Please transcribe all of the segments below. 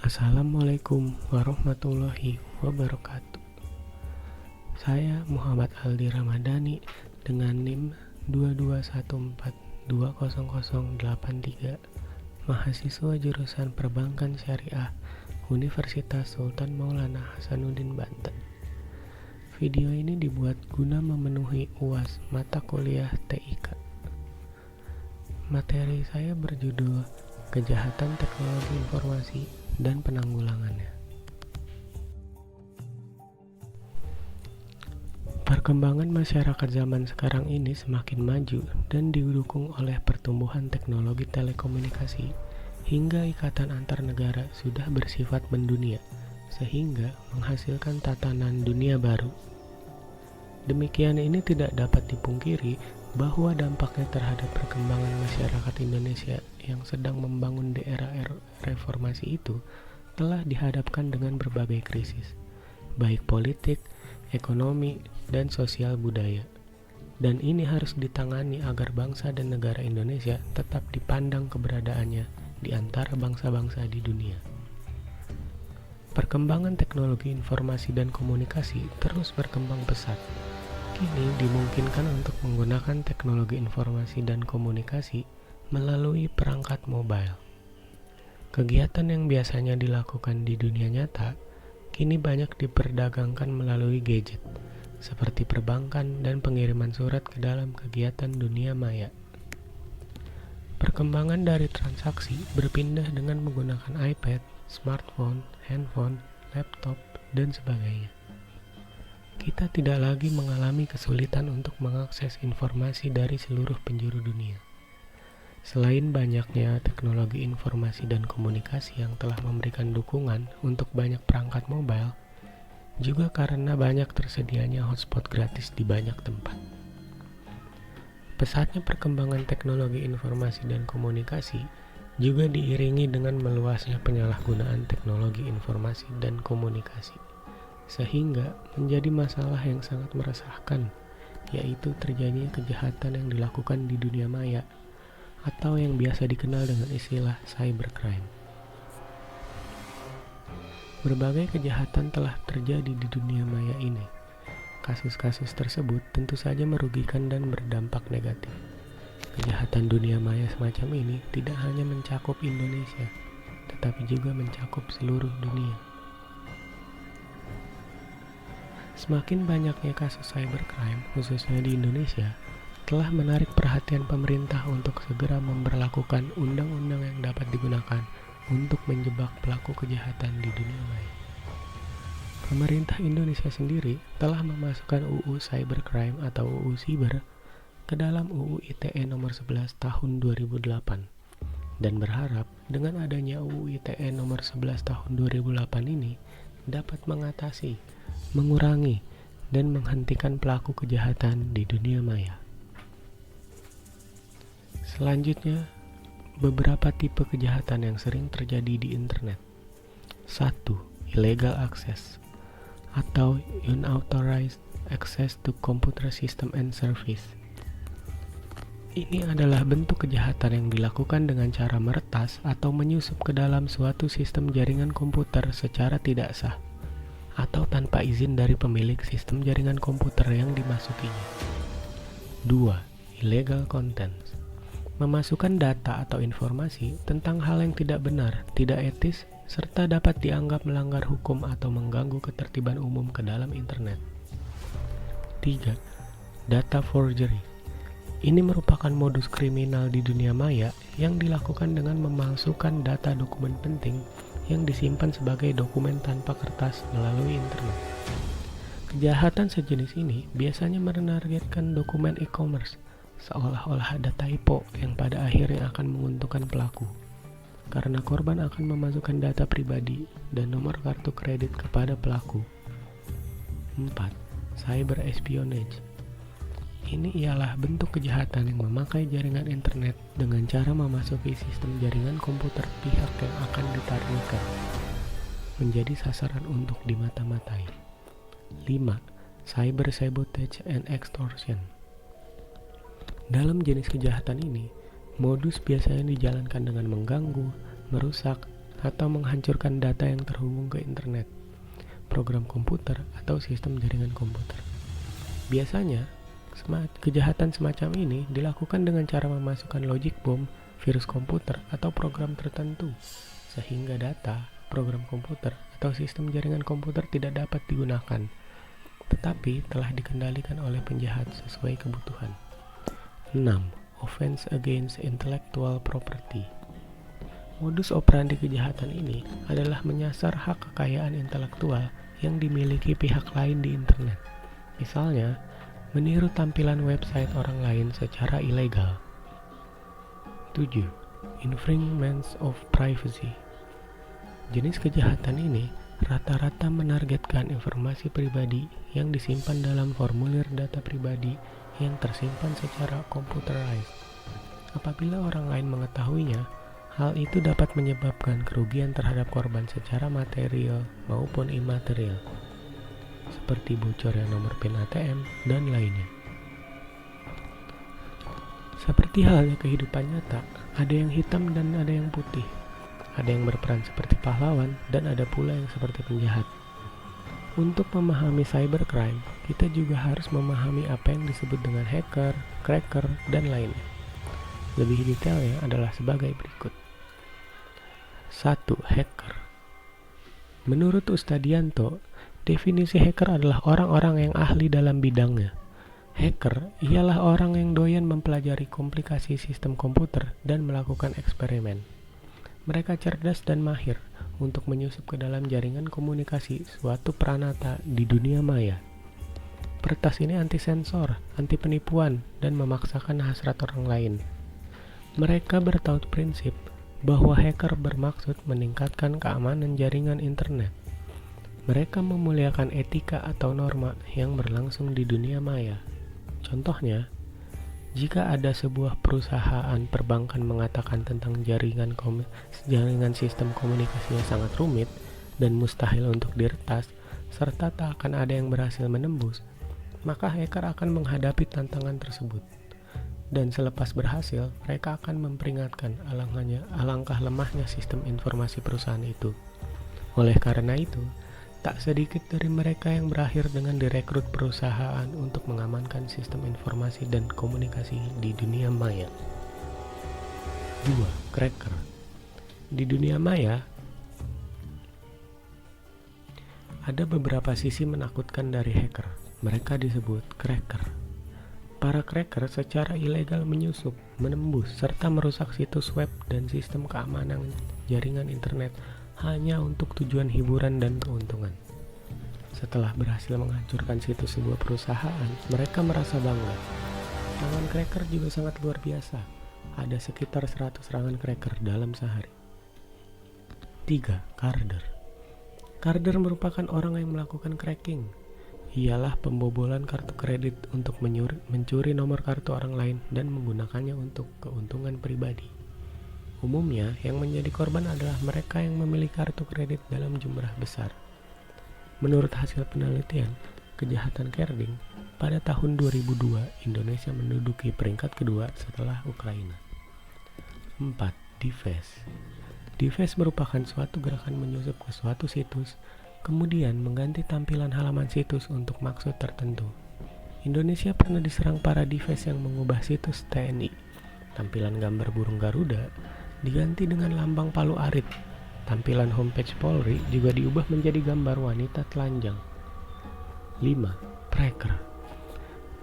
Assalamualaikum warahmatullahi wabarakatuh. Saya Muhammad Aldi Ramadhani dengan NIM 2214200083, mahasiswa jurusan Perbankan Syariah Universitas Sultan Maulana Hasanuddin Banten. Video ini dibuat guna memenuhi UAS mata kuliah TIK. Materi saya berjudul Kejahatan Teknologi Informasi dan Penanggulangannya. Perkembangan masyarakat zaman sekarang ini semakin maju dan didukung oleh pertumbuhan teknologi telekomunikasi hingga ikatan antar negara sudah bersifat mendunia, sehingga menghasilkan tatanan dunia baru. Demikian ini tidak dapat dipungkiri bahwa dampaknya terhadap perkembangan masyarakat Indonesia yang sedang membangun di era reformasi itu telah dihadapkan dengan berbagai krisis, baik politik, ekonomi, dan sosial budaya. Dan ini harus ditangani agar bangsa dan negara Indonesia tetap dipandang keberadaannya di antara bangsa-bangsa di dunia. Perkembangan teknologi informasi dan komunikasi terus berkembang pesat. Kini dimungkinkan untuk menggunakan teknologi informasi dan komunikasi melalui perangkat mobile. Kegiatan yang biasanya dilakukan di dunia nyata, kini banyak diperdagangkan melalui gadget, seperti perbankan dan pengiriman surat ke dalam kegiatan dunia maya. Perkembangan dari transaksi berpindah dengan menggunakan iPad, smartphone, handphone, laptop, dan sebagainya. Kita tidak lagi mengalami kesulitan untuk mengakses informasi dari seluruh penjuru dunia. Selain banyaknya teknologi informasi dan komunikasi yang telah memberikan dukungan untuk banyak perangkat mobile, juga karena banyak tersedianya hotspot gratis di banyak tempat. Pesatnya perkembangan teknologi informasi dan komunikasi juga diiringi dengan meluasnya penyalahgunaan teknologi informasi dan komunikasi, sehingga menjadi masalah yang sangat meresahkan, yaitu terjadinya kejahatan yang dilakukan di dunia maya, atau yang biasa dikenal dengan istilah cybercrime. Berbagai kejahatan telah terjadi di dunia maya ini. Kasus-kasus tersebut tentu saja merugikan dan berdampak negatif. Kejahatan dunia maya semacam ini tidak hanya mencakup Indonesia, tetapi juga mencakup seluruh dunia. Semakin banyaknya kasus cybercrime, khususnya di Indonesia, telah menarik perhatian pemerintah untuk segera memberlakukan undang-undang yang dapat digunakan untuk menjebak pelaku kejahatan di dunia maya. Pemerintah Indonesia sendiri telah memasukkan UU Cybercrime atau UU Siber ke dalam UU ITE nomor 11 tahun 2008 dan berharap dengan adanya UU ITE nomor 11 tahun 2008 ini dapat mengatasi, mengurangi, dan menghentikan pelaku kejahatan di dunia maya. Selanjutnya, beberapa tipe kejahatan yang sering terjadi di internet. 1. Illegal access atau unauthorized access to computer system and service. Ini adalah bentuk kejahatan yang dilakukan dengan cara meretas atau menyusup ke dalam suatu sistem jaringan komputer secara tidak sah atau tanpa izin dari pemilik sistem jaringan komputer yang dimasukinya. 2. Illegal content. Memasukkan data atau informasi tentang hal yang tidak benar, tidak etis, serta dapat dianggap melanggar hukum atau mengganggu ketertiban umum ke dalam internet. 3. Data forgery. Ini merupakan modus kriminal di dunia maya yang dilakukan dengan memalsukan data dokumen penting yang disimpan sebagai dokumen tanpa kertas melalui internet. Kejahatan sejenis ini biasanya menargetkan dokumen e-commerce, seolah-olah ada typo yang pada akhirnya akan menguntungkan pelaku, karena korban akan memasukkan data pribadi dan nomor kartu kredit kepada pelaku. 4. Cyber espionage. Ini ialah bentuk kejahatan yang memakai jaringan internet dengan cara memasuki sistem jaringan komputer pihak yang akan ditargetkan, menjadi sasaran untuk dimata-matai. 5. Cyber sabotage and extortion. Dalam jenis kejahatan ini, modus biasanya dijalankan dengan mengganggu, merusak, atau menghancurkan data yang terhubung ke internet, program komputer, atau sistem jaringan komputer. Biasanya, kejahatan semacam ini dilakukan dengan cara memasukkan logic bomb, virus komputer, atau program tertentu, sehingga data, program komputer, atau sistem jaringan komputer tidak dapat digunakan, tetapi telah dikendalikan oleh penjahat sesuai kebutuhan. 6. Offense against intellectual property. Modus operandi kejahatan ini adalah menyasar hak kekayaan intelektual yang dimiliki pihak lain di internet. Misalnya, meniru tampilan website orang lain secara ilegal. 7. Infringement of privacy. Jenis kejahatan ini rata-rata menargetkan informasi pribadi yang disimpan dalam formulir data pribadi yang tersimpan secara computerized. Apabila orang lain mengetahuinya, hal itu dapat menyebabkan kerugian terhadap korban secara material maupun imaterial, seperti bocornya nomor PIN ATM dan lainnya. Seperti halnya kehidupan nyata, ada yang hitam dan ada yang putih. Ada yang berperan seperti pahlawan dan ada pula yang seperti penjahat. Untuk memahami cybercrime, kita juga harus memahami apa yang disebut dengan hacker, cracker, dan lainnya. Lebih detailnya adalah sebagai berikut. 1. Hacker. Menurut Ustadianto, definisi hacker adalah orang-orang yang ahli dalam bidangnya. Hacker ialah orang yang doyan mempelajari komplikasi sistem komputer dan melakukan eksperimen. Mereka cerdas dan mahir untuk menyusup ke dalam jaringan komunikasi suatu pranata di dunia maya. Peretas ini anti sensor, anti penipuan, dan memaksakan hasrat orang lain. Mereka bertaut prinsip bahwa hacker bermaksud meningkatkan keamanan jaringan internet. Mereka memuliakan etika atau norma yang berlangsung di dunia maya. Contohnya, jika ada sebuah perusahaan perbankan mengatakan tentang jaringan sistem komunikasinya sangat rumit dan mustahil untuk diretas, serta tak akan ada yang berhasil menembus, maka hacker akan menghadapi tantangan tersebut. Dan selepas berhasil, mereka akan memperingatkan alangkah lemahnya sistem informasi perusahaan itu. Oleh karena itu, tak sedikit dari mereka yang berakhir dengan direkrut perusahaan untuk mengamankan sistem informasi dan komunikasi di dunia maya. 2. Cracker. Di dunia maya, ada beberapa sisi menakutkan dari hacker. Mereka disebut cracker. Para cracker secara ilegal menyusup, menembus, serta merusak situs web dan sistem keamanan jaringan internet hanya untuk tujuan hiburan dan keuntungan. Setelah berhasil menghancurkan situs sebuah perusahaan, mereka merasa bangga. Serangan cracker juga sangat luar biasa. Ada sekitar 100 serangan cracker dalam sehari. 3. Carder. Carder merupakan orang yang melakukan cracking. Ialah pembobolan kartu kredit untuk mencuri nomor kartu orang lain dan menggunakannya untuk keuntungan pribadi. Umumnya, yang menjadi korban adalah mereka yang memiliki kartu kredit dalam jumlah besar. Menurut hasil penelitian, kejahatan carding, pada tahun 2002, Indonesia menduduki peringkat kedua setelah Ukraina. 4. Deface. Deface merupakan suatu gerakan menyusup ke suatu situs, kemudian mengganti tampilan halaman situs untuk maksud tertentu. Indonesia pernah diserang para deface yang mengubah situs TNI. Tampilan gambar burung Garuda diganti dengan lambang Palu Arit. Tampilan homepage Polri juga diubah menjadi gambar wanita telanjang. 5. Cracker.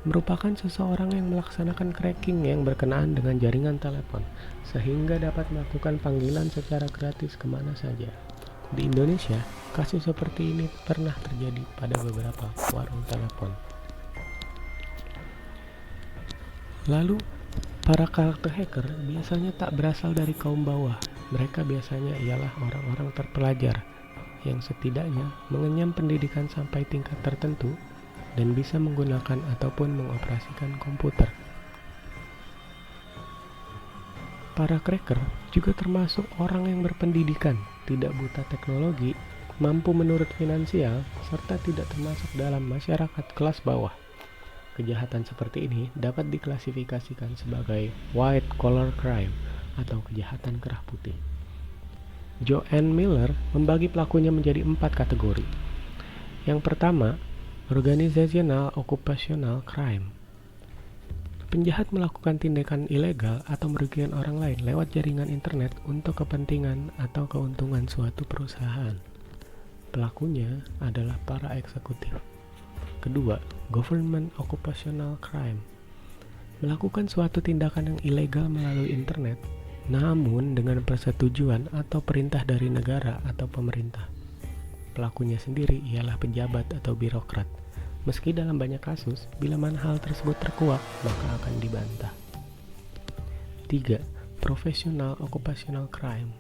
Merupakan seseorang yang melaksanakan cracking yang berkenaan dengan jaringan telepon, sehingga dapat melakukan panggilan secara gratis kemana saja. Di Indonesia, kasus seperti ini pernah terjadi pada beberapa warung telepon. Lalu, para karakter hacker biasanya tak berasal dari kaum bawah. Mereka biasanya ialah orang-orang terpelajar yang setidaknya mengenyam pendidikan sampai tingkat tertentu dan bisa menggunakan ataupun mengoperasikan komputer. Para cracker juga termasuk orang yang berpendidikan, tidak buta teknologi, mampu menurut finansial, serta tidak termasuk dalam masyarakat kelas bawah. Kejahatan seperti ini dapat diklasifikasikan sebagai white collar crime atau kejahatan kerah putih. Joanne Miller membagi pelakunya menjadi 4 kategori. Yang pertama, Organizational Occupational Crime. Penjahat melakukan tindakan ilegal atau merugikan orang lain lewat jaringan internet untuk kepentingan atau keuntungan suatu perusahaan. Pelakunya adalah para eksekutif. Kedua, Government Occupational Crime. Melakukan suatu tindakan yang ilegal melalui internet, namun dengan persetujuan atau perintah dari negara atau pemerintah. Pelakunya sendiri ialah pejabat atau birokrat. Meski dalam banyak kasus, bila mana hal tersebut terkuak, maka akan dibantah. 3. Professional Occupational Crime.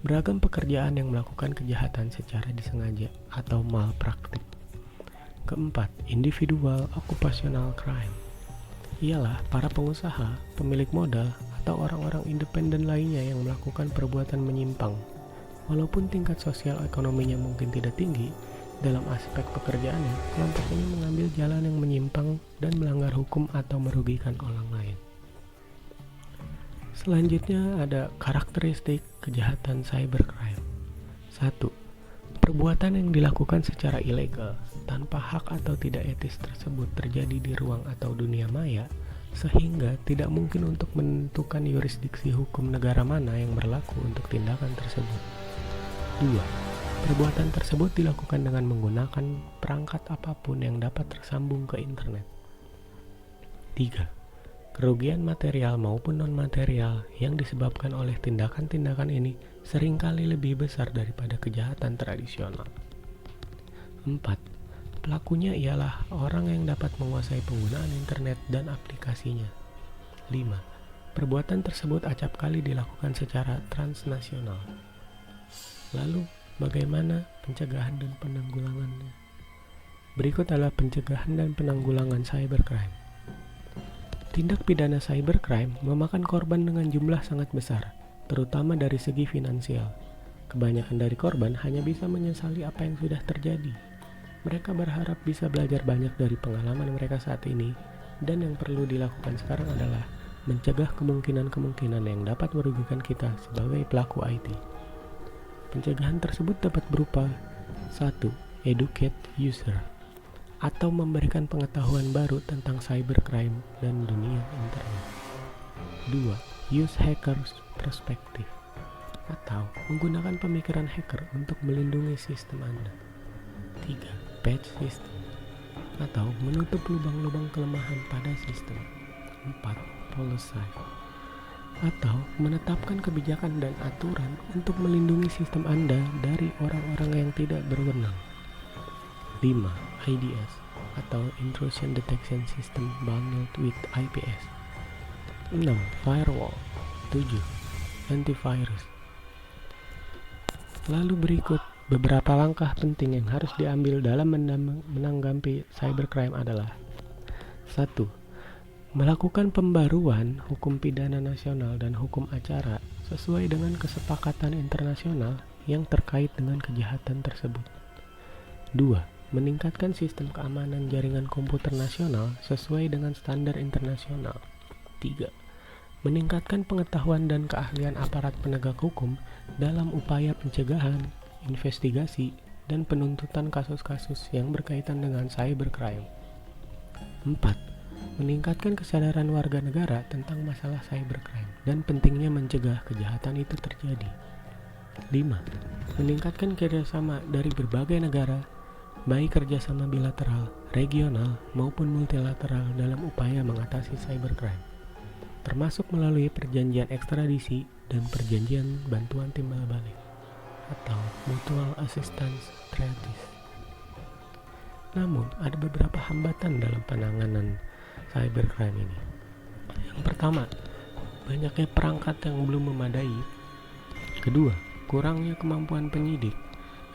Beragam pekerjaan yang melakukan kejahatan secara disengaja atau malpraktik. Keempat, Individual Occupational Crime. Ialah para pengusaha, pemilik modal, atau orang-orang independen lainnya yang melakukan perbuatan menyimpang. Walaupun tingkat sosial ekonominya mungkin tidak tinggi, dalam aspek pekerjaannya, kelompok ini mengambil jalan yang menyimpang dan melanggar hukum atau merugikan orang lain. Selanjutnya ada karakteristik kejahatan cybercrime. 1. Perbuatan yang dilakukan secara ilegal, tanpa hak atau tidak etis tersebut terjadi di ruang atau dunia maya, sehingga tidak mungkin untuk menentukan yurisdiksi hukum negara mana yang berlaku untuk tindakan tersebut. 2. Perbuatan tersebut dilakukan dengan menggunakan perangkat apapun yang dapat tersambung ke internet. 3. Kerugian material maupun non-material yang disebabkan oleh tindakan-tindakan ini seringkali lebih besar daripada kejahatan tradisional. 4. Pelakunya ialah orang yang dapat menguasai penggunaan internet dan aplikasinya. 5. Perbuatan tersebut acap kali dilakukan secara transnasional. Lalu, bagaimana pencegahan dan penanggulangannya? Berikut adalah pencegahan dan penanggulangan cybercrime. Tindak pidana cybercrime memakan korban dengan jumlah sangat besar, terutama dari segi finansial. Kebanyakan dari korban hanya bisa menyesali apa yang sudah terjadi. Mereka berharap bisa belajar banyak dari pengalaman mereka saat ini, dan yang perlu dilakukan sekarang adalah mencegah kemungkinan-kemungkinan yang dapat merugikan kita sebagai pelaku IT. Pencegahan tersebut dapat berupa 1. Educate user, atau memberikan pengetahuan baru tentang cybercrime dan dunia internet. 2. Use hackers perspective, atau menggunakan pemikiran hacker untuk melindungi sistem Anda. 3. Patch system, atau menutup lubang-lubang kelemahan pada sistem. 4. Policy, atau menetapkan kebijakan dan aturan untuk melindungi sistem Anda dari orang-orang yang tidak berwenang. 5. IDS, atau Intrusion Detection System bundled with IPS. 6. Firewall. 7. Antivirus. Lalu berikut beberapa langkah penting yang harus diambil dalam menanggapi cybercrime adalah: 1. Melakukan pembaruan hukum pidana nasional dan hukum acara sesuai dengan kesepakatan internasional yang terkait dengan kejahatan tersebut. 2. Meningkatkan sistem keamanan jaringan komputer nasional sesuai dengan standar internasional. 3. Meningkatkan pengetahuan dan keahlian aparat penegak hukum dalam upaya pencegahan, investigasi, dan penuntutan kasus-kasus yang berkaitan dengan cybercrime. 4. Meningkatkan kesadaran warga negara tentang masalah cybercrime dan pentingnya mencegah kejahatan itu terjadi. 5. Meningkatkan kerjasama dari berbagai negara, baik kerjasama bilateral, regional, maupun multilateral dalam upaya mengatasi cybercrime, termasuk melalui perjanjian ekstradisi dan perjanjian bantuan timbal balik atau Mutual Assistance Treaties. Namun, ada beberapa hambatan dalam penanganan cybercrime ini. Yang pertama, banyaknya perangkat yang belum memadai. Kedua, kurangnya kemampuan penyidik.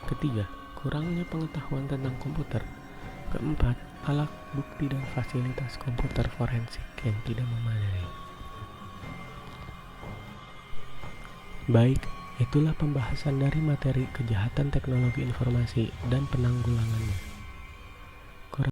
Ketiga, kurangnya pengetahuan tentang komputer. Keempat, alat bukti dan fasilitas komputer forensik yang tidak memadai. Baik, itulah pembahasan dari materi kejahatan teknologi informasi dan penanggulangannya.